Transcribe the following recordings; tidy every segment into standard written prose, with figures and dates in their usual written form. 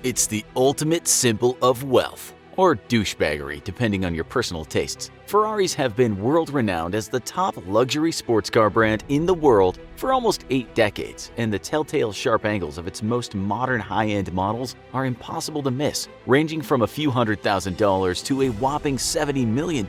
It's the ultimate symbol of wealth, or douchebaggery depending on your personal tastes. Ferraris have been world-renowned as the top luxury sports car brand in the world for almost 8 decades, and the telltale sharp angles of its most modern high-end models are impossible to miss. Ranging from a few $100,000 to a whopping $70 million,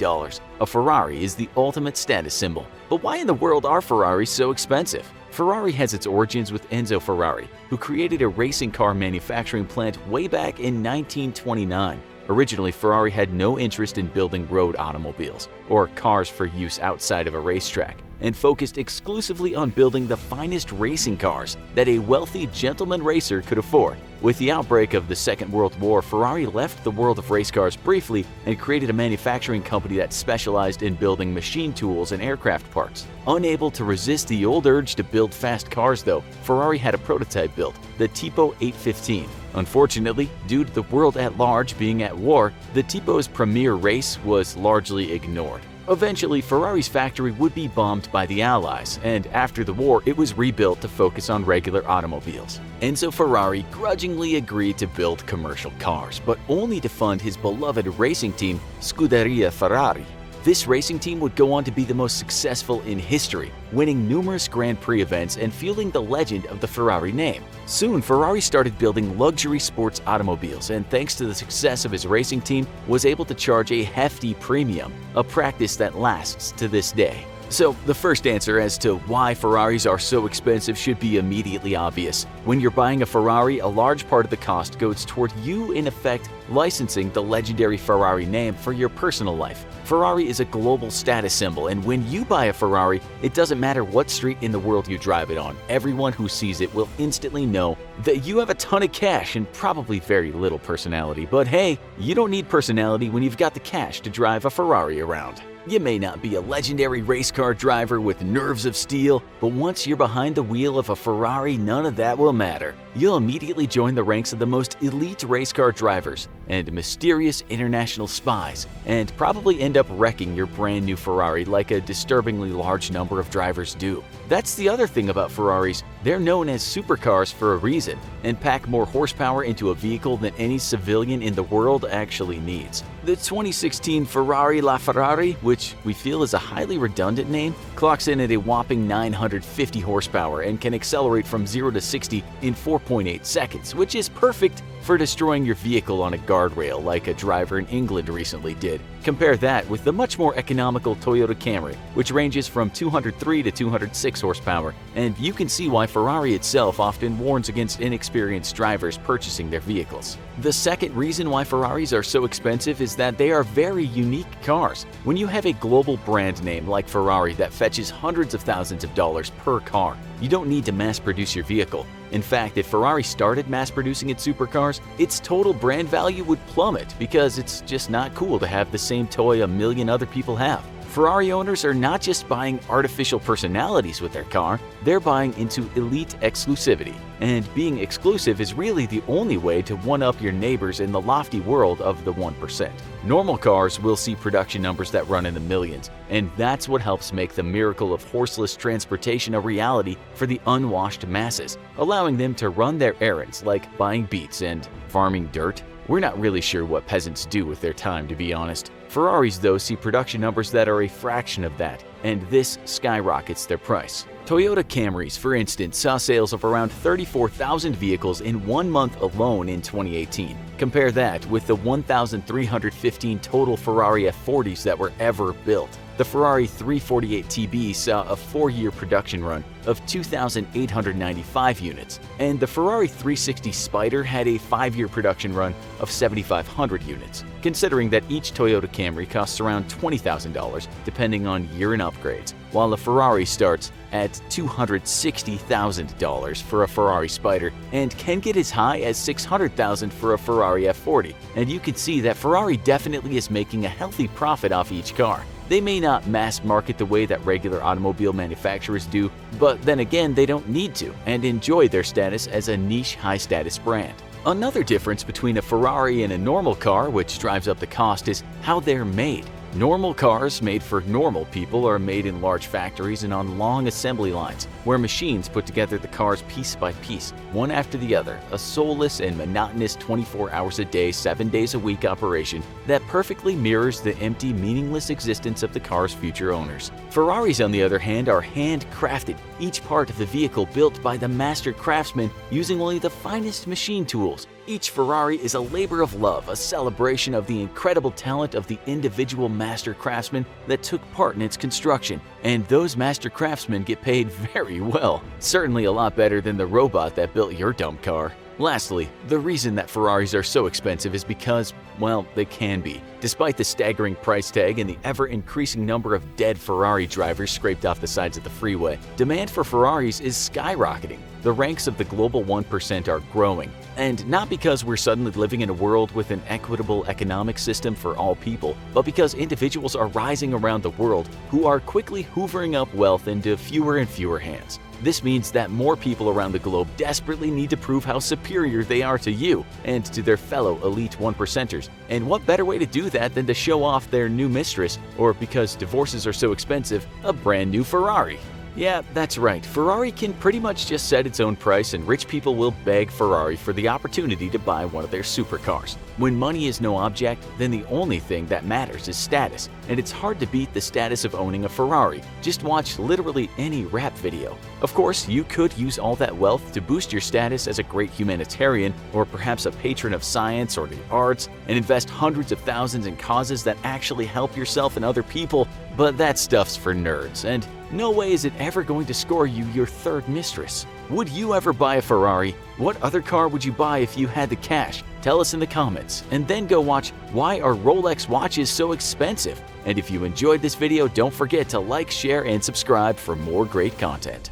a Ferrari is the ultimate status symbol. But why in the world are Ferraris so expensive? Ferrari has its origins with Enzo Ferrari, who created a racing car manufacturing plant way back in 1929. Originally, Ferrari had no interest in building road automobiles, or cars for use outside of a racetrack, and focused exclusively on building the finest racing cars that a wealthy gentleman racer could afford. With the outbreak of the Second World War, Ferrari left the world of race cars briefly and created a manufacturing company that specialized in building machine tools and aircraft parts. Unable to resist the old urge to build fast cars though, Ferrari had a prototype built, the Tipo 815. Unfortunately, due to the world at large being at war, the Tipo's premier race was largely ignored. Eventually, Ferrari's factory would be bombed by the Allies, and after the war, it was rebuilt to focus on regular automobiles. Enzo Ferrari grudgingly agreed to build commercial cars, but only to fund his beloved racing team, Scuderia Ferrari. This racing team would go on to be the most successful in history, winning numerous Grand Prix events and fueling the legend of the Ferrari name. Soon, Ferrari started building luxury sports automobiles, and thanks to the success of his racing team, was able to charge a hefty premium, a practice that lasts to this day. So, the first answer as to why Ferraris are so expensive should be immediately obvious. When you're buying a Ferrari, a large part of the cost goes toward you, in effect, licensing the legendary Ferrari name for your personal life. Ferrari is a global status symbol, and when you buy a Ferrari, it doesn't matter what street in the world you drive it on. Everyone who sees it will instantly know that you have a ton of cash and probably very little personality. But hey, you don't need personality when you've got the cash to drive a Ferrari around. You may not be a legendary race car driver with nerves of steel, but once you're behind the wheel of a Ferrari, none of that will matter. You'll immediately join the ranks of the most elite race car drivers and mysterious international spies, and probably end up wrecking your brand new Ferrari like a disturbingly large number of drivers do. That's the other thing about Ferraris. They're known as supercars for a reason, and pack more horsepower into a vehicle than any civilian in the world actually needs. The 2016 Ferrari LaFerrari, which we feel is a highly redundant name, clocks in at a whopping 950 horsepower and can accelerate from 0 to 60 in 4.8 seconds, which is perfect for destroying your vehicle on a guardrail like a driver in England recently did. Compare that with the much more economical Toyota Camry, which ranges from 203 to 206 horsepower, and you can see why Ferrari itself often warns against inexperienced drivers purchasing their vehicles. The second reason why Ferraris are so expensive is that they are very unique cars. When you have a global brand name like Ferrari that fetches hundreds of thousands of dollars per car, you don't need to mass produce your vehicle. In fact, if Ferrari started mass producing its supercars, its total brand value would plummet because it's just not cool to have the same toy a million other people have. Ferrari owners are not just buying artificial personalities with their car, they're buying into elite exclusivity. And being exclusive is really the only way to one-up your neighbors in the lofty world of the 1%. Normal cars will see production numbers that run in the millions, and that's what helps make the miracle of horseless transportation a reality for the unwashed masses, allowing them to run their errands like buying beets and farming dirt. We're not really sure what peasants do with their time, to be honest. Ferraris, though, see production numbers that are a fraction of that, and this skyrockets their price. Toyota Camrys, for instance, saw sales of around 34,000 vehicles in 1 month alone in 2018. Compare that with the 1,315 total Ferrari F40s that were ever built. The Ferrari 348 TB saw a 4-year production run of 2,895 units, and the Ferrari 360 Spider had a 5-year production run of 7,500 units, considering that each Toyota Camry costs around $20,000 depending on year and upgrades, while the Ferrari starts at $260,000 for a Ferrari Spider and can get as high as $600,000 for a Ferrari F40. And you can see that Ferrari definitely is making a healthy profit off each car. They may not mass market the way that regular automobile manufacturers do, but then again, they don't need to and enjoy their status as a niche high-status brand. Another difference between a Ferrari and a normal car, which drives up the cost, is how they're made. Normal cars made for normal people are made in large factories and on long assembly lines, where machines put together the cars piece by piece, one after the other, a soulless and monotonous 24 hours a day, 7 days a week operation that perfectly mirrors the empty, meaningless existence of the car's future owners. Ferraris, on the other hand, are handcrafted, each part of the vehicle built by the master craftsman using only the finest machine tools. Each Ferrari is a labor of love, a celebration of the incredible talent of the individual master craftsmen that took part in its construction. And those master craftsmen get paid very well. Certainly a lot better than the robot that built your dumb car. Lastly, the reason that Ferraris are so expensive is because, well, they can be. Despite the staggering price tag and the ever-increasing number of dead Ferrari drivers scraped off the sides of the freeway, demand for Ferraris is skyrocketing. The ranks of the global 1% are growing. And not because we're suddenly living in a world with an equitable economic system for all people, but because individuals are rising around the world who are quickly hoovering up wealth into fewer and fewer hands. This means that more people around the globe desperately need to prove how superior they are to you and to their fellow elite 1%ers. And what better way to do that than to show off their new mistress, or because divorces are so expensive, a brand new Ferrari? Yeah, that's right. Ferrari can pretty much just set its own price, and rich people will beg Ferrari for the opportunity to buy one of their supercars. When money is no object, then the only thing that matters is status, and it's hard to beat the status of owning a Ferrari. Just watch literally any rap video. Of course, you could use all that wealth to boost your status as a great humanitarian, or perhaps a patron of science or the arts, and invest hundreds of thousands in causes that actually help yourself and other people, but that stuff's for nerds, and no way is it ever going to score you your third mistress. Would you ever buy a Ferrari? What other car would you buy if you had the cash? Tell us in the comments, and then go watch Why Are Rolex Watches So Expensive? And if you enjoyed this video, don't forget to like, share, and subscribe for more great content.